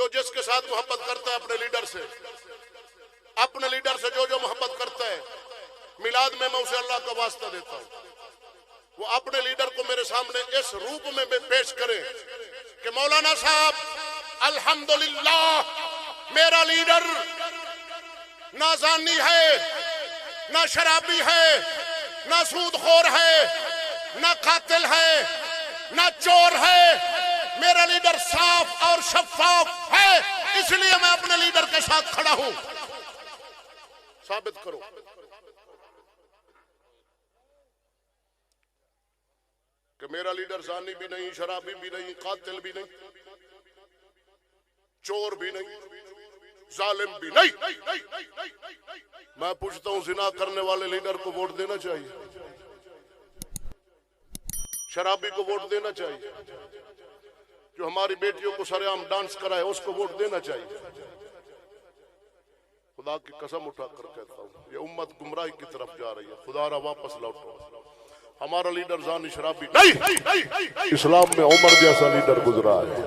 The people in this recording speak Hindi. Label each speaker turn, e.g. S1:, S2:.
S1: जो जिसके साथ मोहब्बत करता है अपने लीडर से जो जो मोहब्बत करता है, मिलाद में मैं उसे अल्लाह का वास्ता देता हूं, वो अपने लीडर को मेरे सामने इस रूप में पेश करे कि मौलाना साहब अल्हम्दुलिल्लाह मेरा लीडर ना जानी है, ना शराबी है, ना सूदखोर है, ना कातिल है, ना चोर है, मेरा लीडर साफ और शफाफ है, इसलिए मैं अपने लीडर के साथ खड़ा हूं। साबित करो। कि मेरा लीडर जानी भी नहीं, शराबी भी नहीं, कातिल भी नहीं, चोर भी नहीं, जालिम भी नहीं। मैं पूछता हूं, जिना करने वाले लीडर को वोट देना चाहिए? शराबी को वोट देना चाहिए? जो हमारी बेटियों को सरेआम डांस कराए उसको वोट देना चाहिए? खुदा की कसम उठाकर कहता हूं, ये उम्मत गुमराही की तरफ जा रही है। खुदारा वापस लौटो। हमारा लीडर जानी शराबी नहीं, इस्लाम में उमर जैसा लीडर गुजरा है।